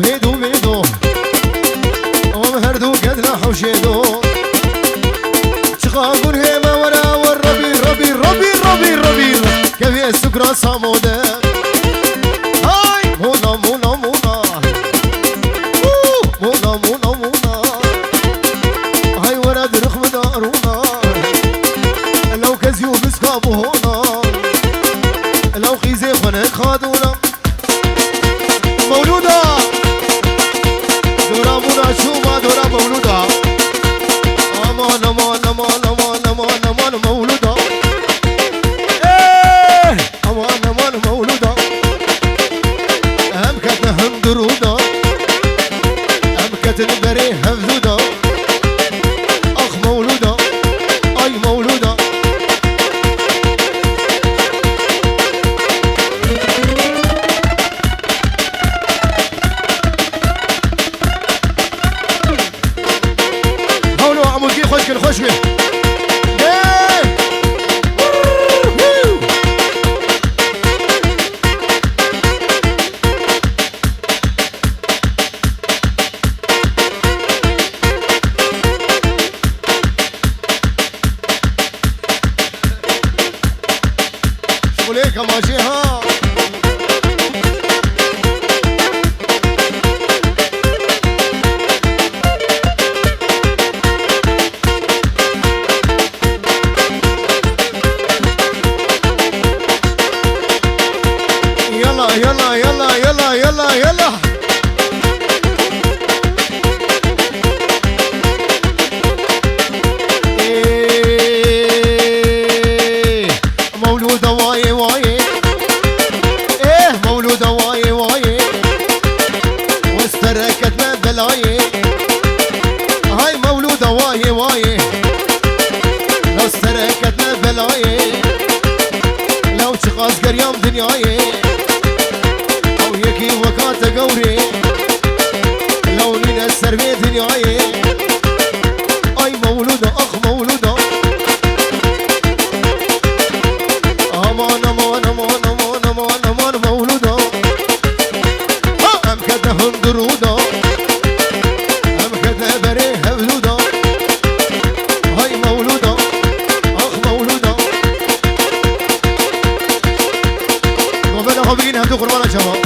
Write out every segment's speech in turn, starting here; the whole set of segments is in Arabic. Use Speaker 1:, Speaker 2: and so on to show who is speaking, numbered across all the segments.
Speaker 1: भेदू भेदो في السكرة صامودة هاي مونا مونا مونا مونا مونا مونا هاي ورد رخم دارونا لو كزيو بسكابو هونا لو خيزي خنك خادونا مولودة دورا مونا شوما دورا مولودة امان امان امان امان امان امان مولودة ايه امان امان مولودة هم كتنا هم درودة هم كتنا بري هفزودة اخ مولودة اي مولودة هولو عمود كي خوش كن خوش بيه شغليك ماشي ها يلا يلا يلا يلا يلا يلا إيه مولودة واي واي ايه مولودة واي واي واستركت من بلاي هاي مولودة واي واي لو استركت من بلاي لو تشخاص قريم دنياي او يكي وكات قوري لو نين السربي دنياي اي مولودة اخ مولودة امان امان امان امان امان امان مولودة ام كده هندرودة ام كده بري هبلودة هاي مولودة اخ مولودة ربنا خبرين هدو قربانا شباب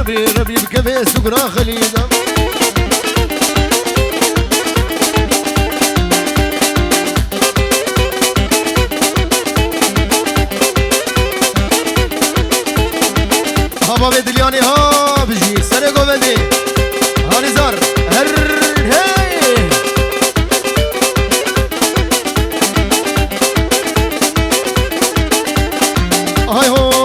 Speaker 1: ربي بكفي سكرا خليدا هابا بدلياني ها بجي سرقو بدي هاني زار هر هي هاي هو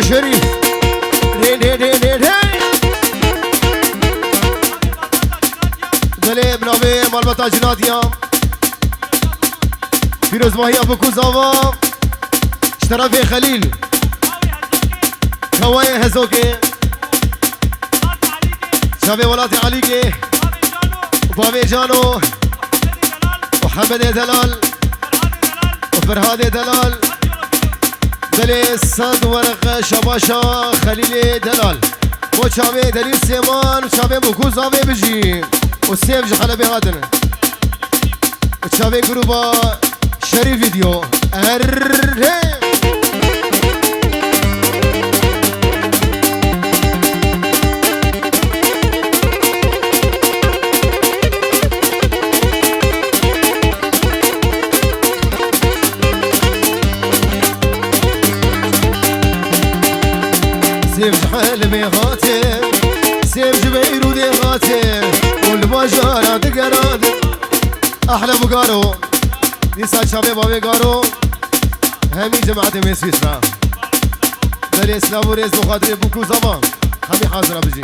Speaker 1: شريف دلي بنامي مالبتا جناتيا فيروز ماهي ابو كوزاوا اشترى في خليل كواي هزوكي شابي ولاتي عليكي وبابي جانو وحمد دلال وفرهاد دلال دلي صد ورقه شباشا خليل دلال و شابي دلي سيمان و شابي بوكوزا بيجي و سيف جحلبي هادن و شابي جروبا شريف فيديو سيف جحلبي هاتم سيف جبيرو دي هاتم والبجارة دقراد أحلى بقارو لسا شباب بقارو همي جماعة مسيسرا دلي اسلام وريز مخاطري بوكو زمان همي حاضرة بجي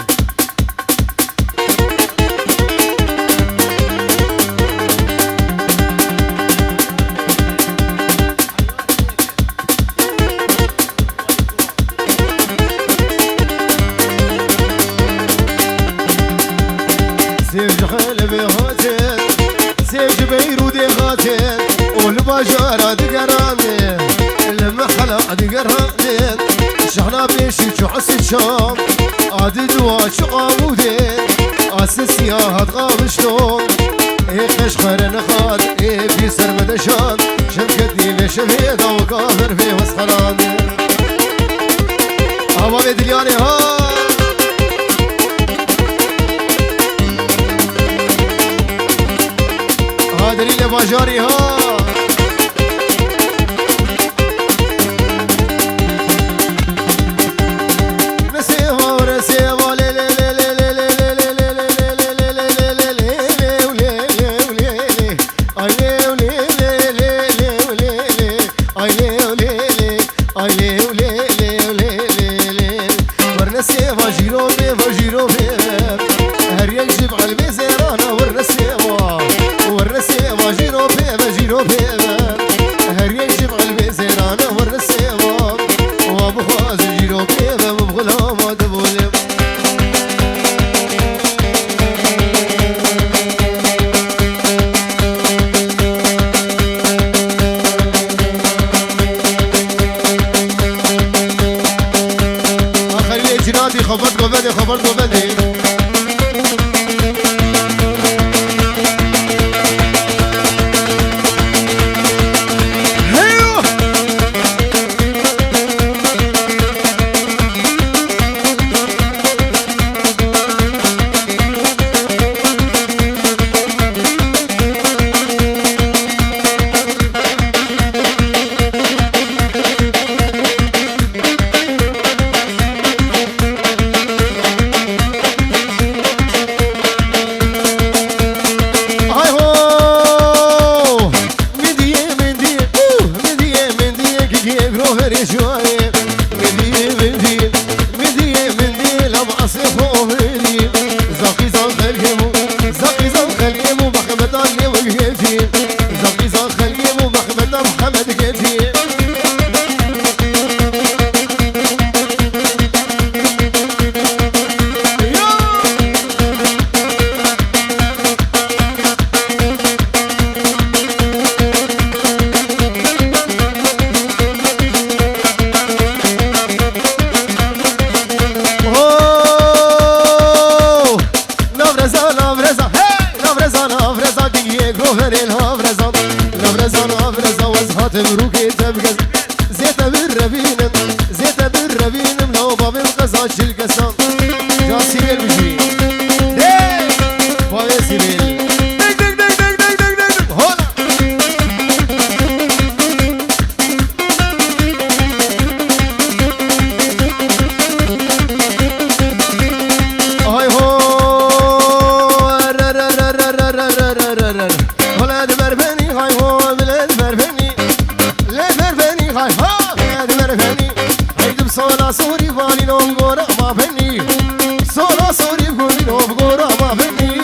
Speaker 1: سيف جحلبي هاتم سيف جبيرو دي هاتم والبجارة دقرامي المحلة دقرامي شحنا بيشي شو عسي الشام عاد دوا شو قامودين اساسيا هتغاب شلون ايه خش خير نخاد ايه في سرمد شام شمكتني بشبيدة وكافر في وسخرامي هوا بدلياني ها هادري لباجاري ها نسيها ورسيها لي لي لي لي لي لي لي لي لي لي لي لي لي لي لي لي لي لي ولد بربني هاي هو ولد بربني ولد بربني هاي هو ولد بربني هيدم صولا سوري بالي نوم غورا ما بني صولا سوري بالي نوم غورا ما بني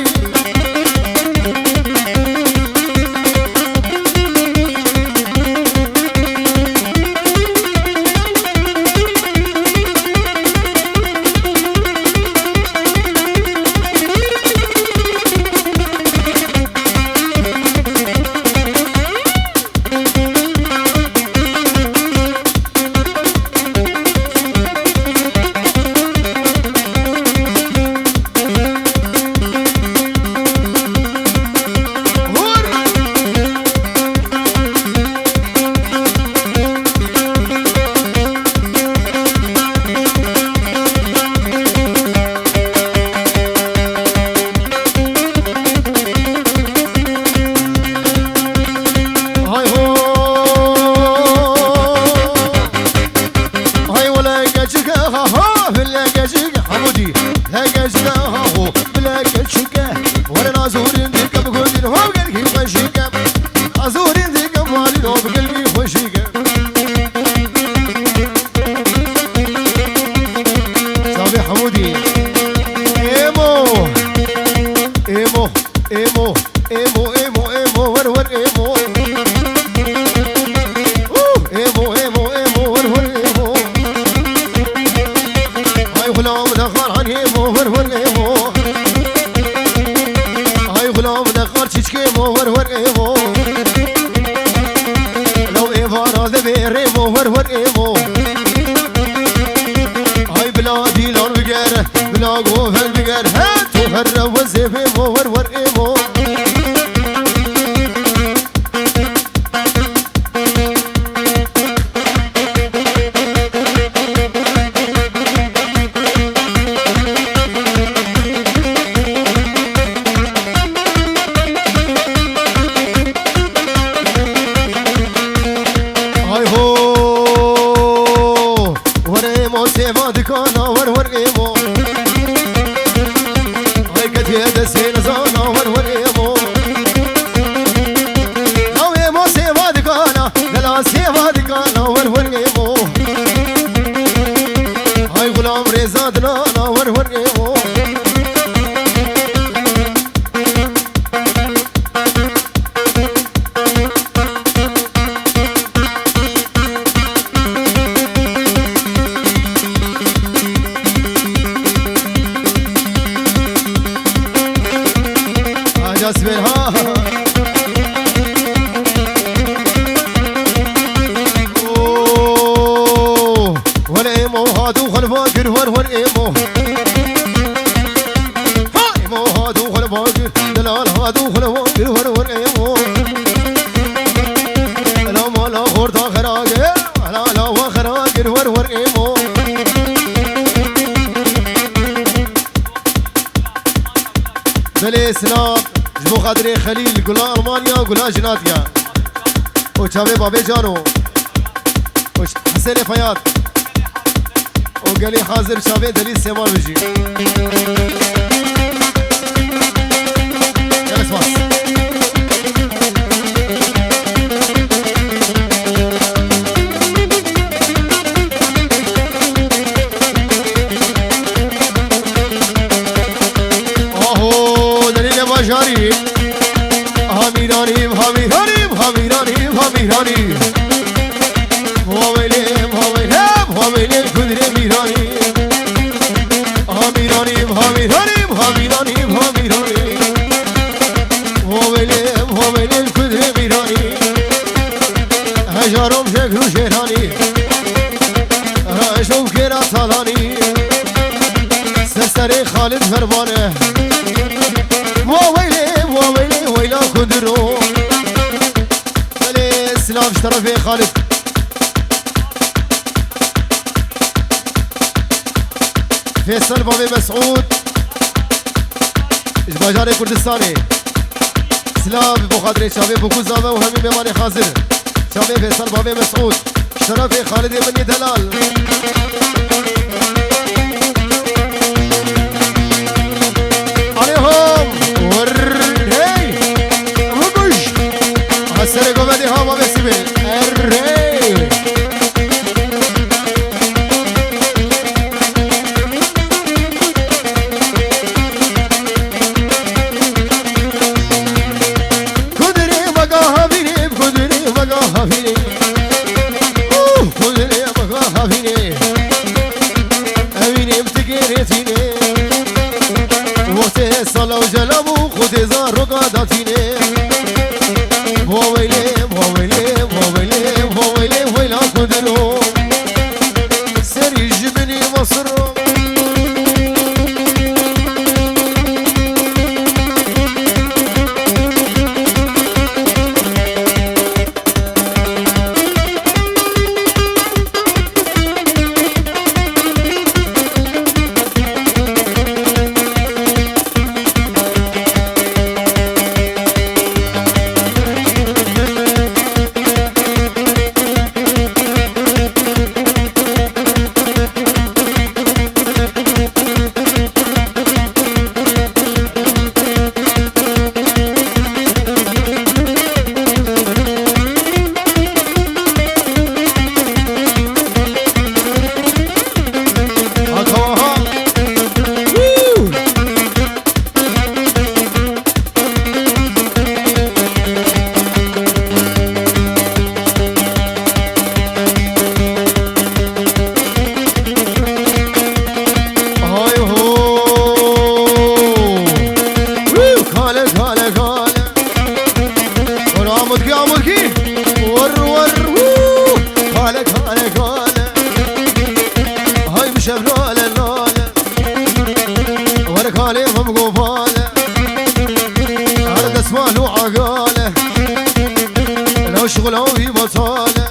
Speaker 2: خليل قلا ألمانيا قلا جناتيا وشابي بابي جانو وحسين فياض وقالي حاضر شابي دليل سيمان بيجي جلس باس اهو دليل باجاري هاميراني هاميراني هاميراني هاميراني هاميلي هاميلي هاميلي كدري ميراني هاميراني هاميراني هاميراني هاميراني هاميلي هاميلي كدري ميراني هجارم شكرو شهراني هشوف كرا صالاني سسري خالد فربانه ويلا كدرو علي السلام اشترفي خالد فيصل بابي مسعود اجباجاري كردستاني سلام بو خاطري شابي بو كوزامه وهمي ميماني حاضر شابي فيصل بابي مسعود شرفي خالد يمني دلال عليهم
Speaker 1: نسوان وعقاله لو شغلوي بطاله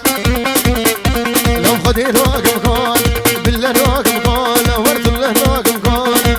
Speaker 1: لو خدين واقم قال بالله واقم قال ورد الله واقم قال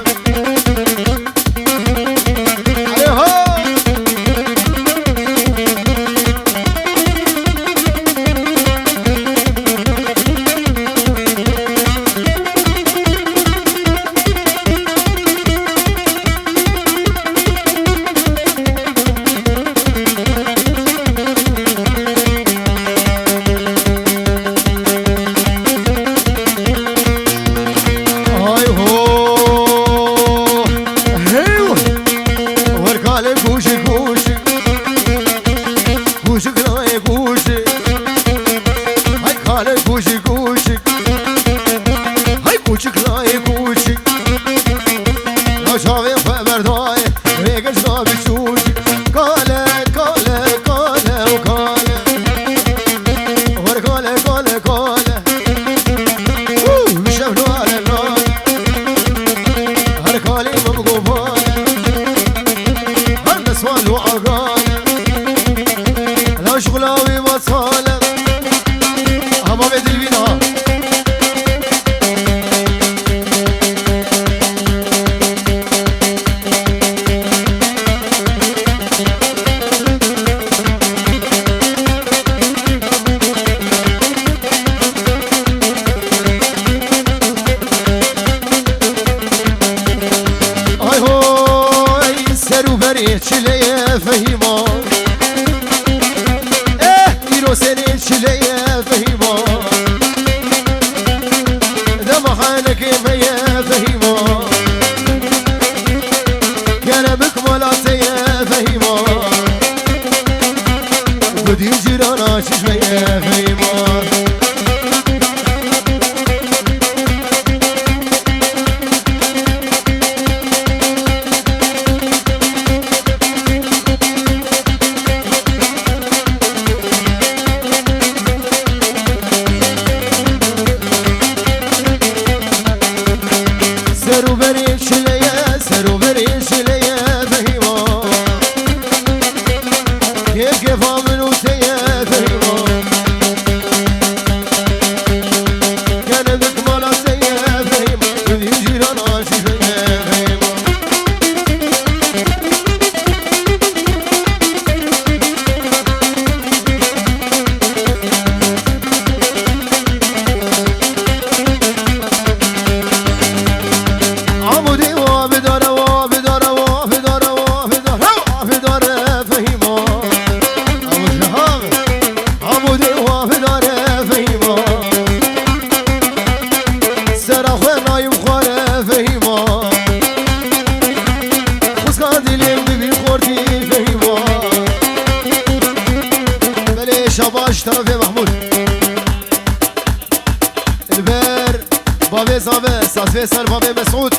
Speaker 2: فيصل بابي مسعود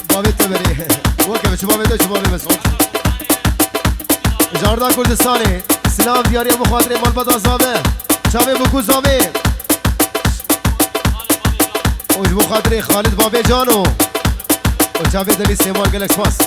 Speaker 2: بابي التمري وكيف شو بابي ده شو بابي مسعود جاردان كردستاني سلام دياري ابو خاطري مال بدا زابه شابي بوكو زابه وش ابو خاطري خالد بابي جانو وشابي دلي سيمان جالكس باس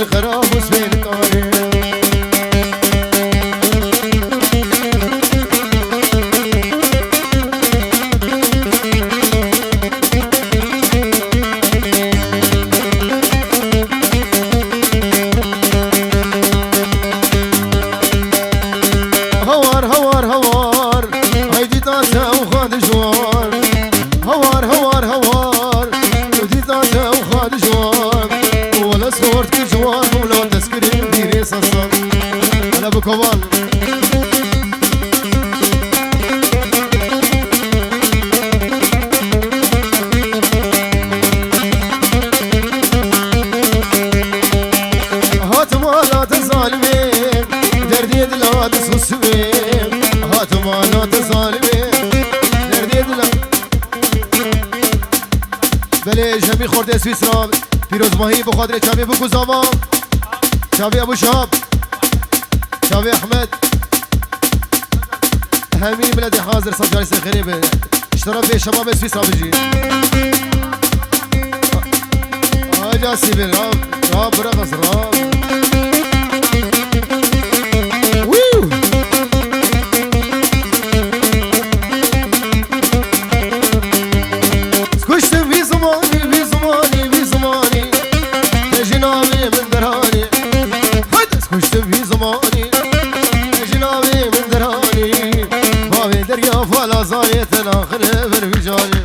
Speaker 1: الخراب وسبين كاري هوار هوار هوار هيدي طاسة وخاد جوار هوار هوار هوار هيدي طاسة وخاد جوار ولا صورت جوار ولا تسكرين في ريس الصم أنا بكوان هات مالات الظالمين دردي دلاد سوسوين هات مالات الظالمين دردي دلاد بله جمعی خورده سویسرا پیروز ماهی بخاطر چاوی بکو زامان چاوی ابو شهاب چاوی احمد همین بلد حاضر سجاري سخيري اشترف شباب سويسرا بيجي اجا سيبل راب رقص راب ويو سكشت في زماني في زماني في زماني تجنابي من دراني سكشت في زماني تجنابي من دراني بابي دريا فلا زايت الاخر في جاني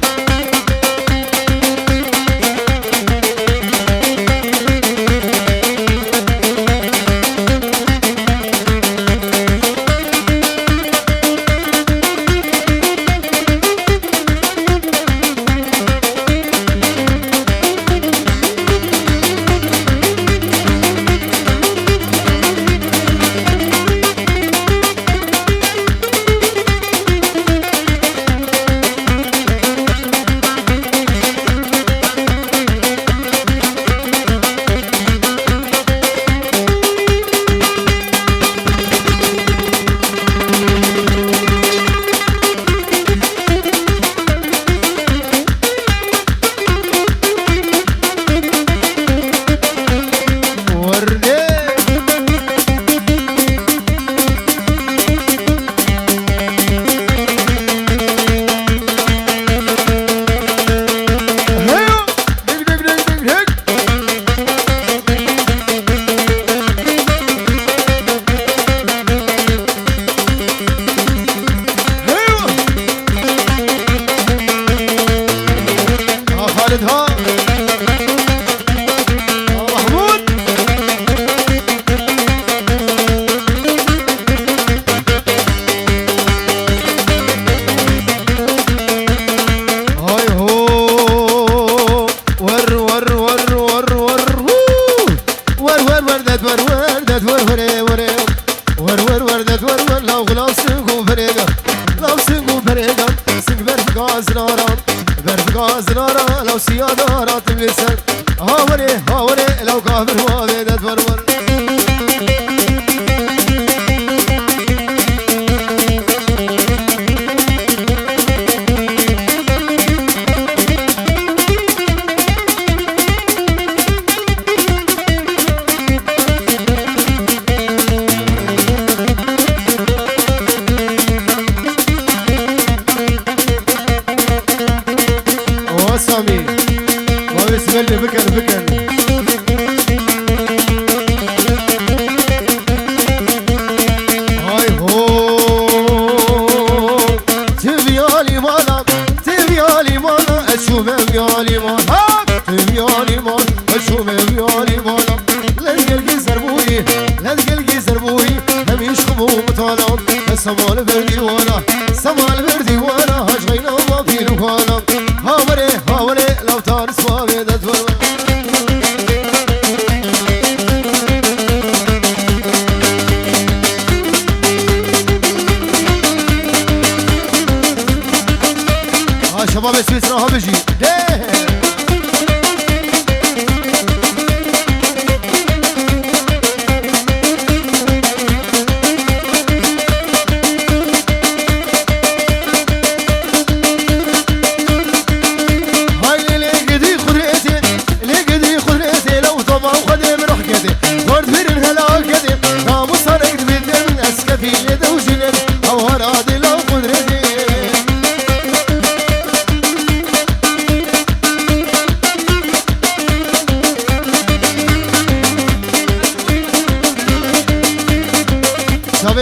Speaker 1: شباب سويسرا بيجي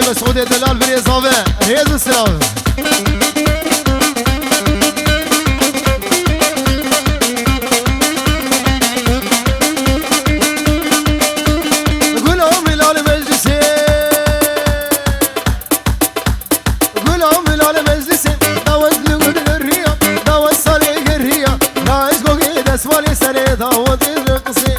Speaker 1: مسعود دلال بريزابه هيز السلام
Speaker 2: اسوالي سري داود الرقصي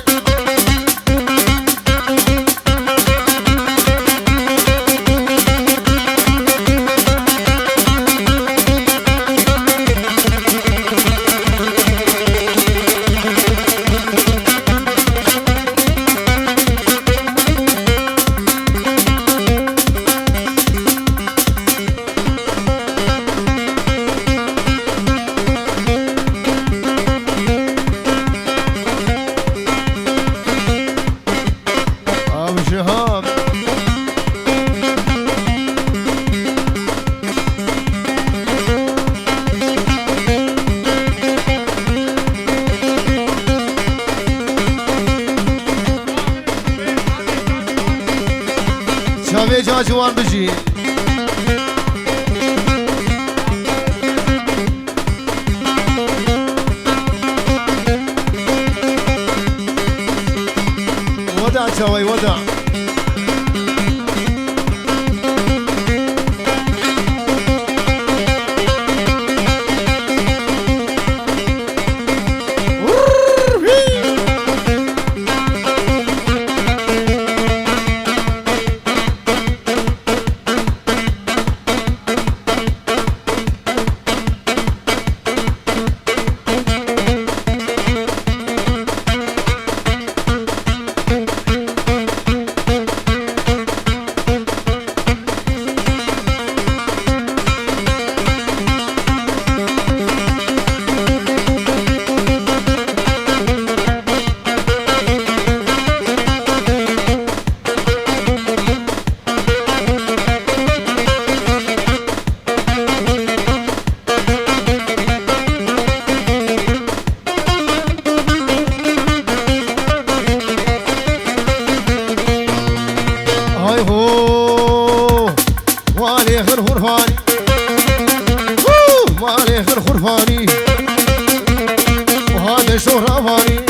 Speaker 2: شاوي جا جوان بجي ودع شاوي ودع مالي غير خرفاني مالي غير خرفاني وهذا شهرفاني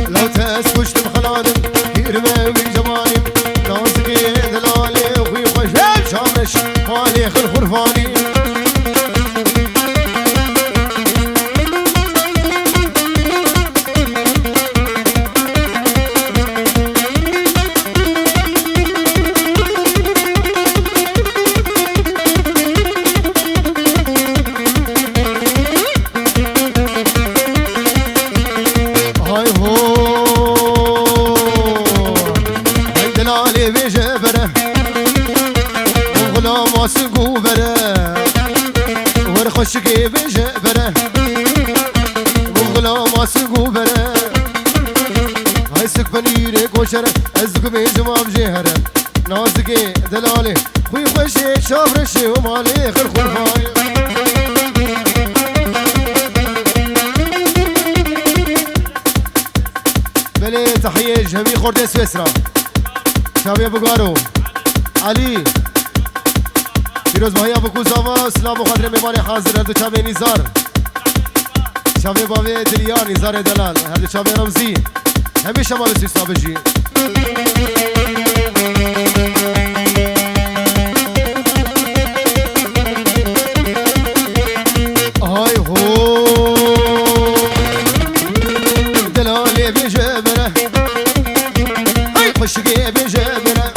Speaker 2: لو تسوش الخلادم يرمى من جمالي نازقي دلالي وخي خشب شامش مالي غير خرفاني خشكي بجبره وغلا ما سقوبره هاي سك بنيري كوشره ازق بيجما بجهره نازقي دلالي خوي خشي شافرشي ومالي غير خلفاني بلي تحية جميع خورد سويسرا شابي بقارو علي پیروز ماهی ابو کوزاوا سلام و خاطر میمانی حاضر هر دو چاوی نیزار چاوی باوی دلیار نیزار دلال هر دو چاوی رمزی همیشه مال سیستا بجی های هو دلالی بجبره های خشکی بجبره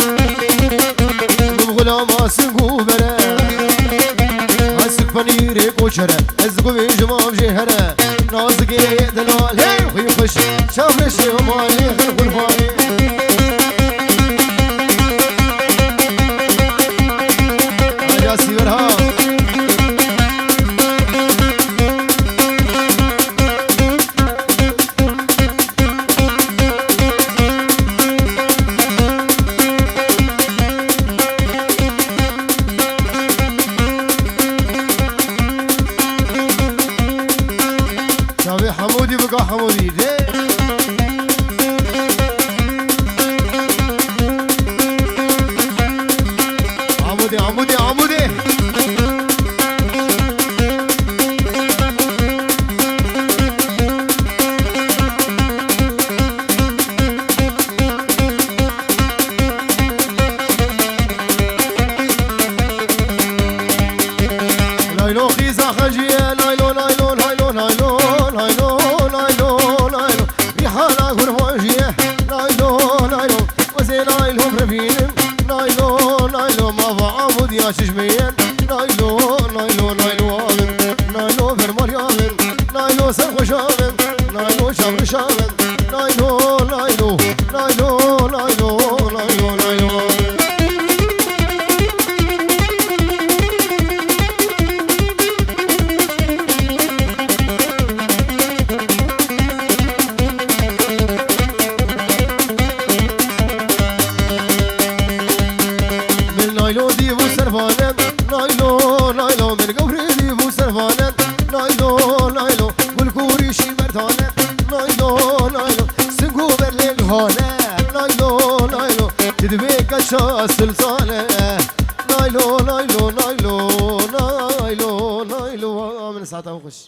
Speaker 2: بغلا ما سنگو بره بنيري كوشرة ازقو بيجمع بجهرة نازقي دلال هي وخي خش شاف رشي ومالي غير غرفاني يا سيورها زين نايلو برفين نايلو نايلو ما بعمود يا شجمين نايلو نايلو نايلو نايلو فرمال يامن نايلو سرخو شامن نايلو شامن شامن نايلو نايلو نايلو نايلو نايلو نايلو نايلو ديبو سرفانن نايلو نايلو من قوري ديبو سرفانن نايلو نايلو والكوري شي مرتانن نايلو نايلو سنقو برلين هانه نايلو نايلو تدبيك الشا السلطانه نايلو نايلو نايلو نايلو نايلو من ساعتها وخش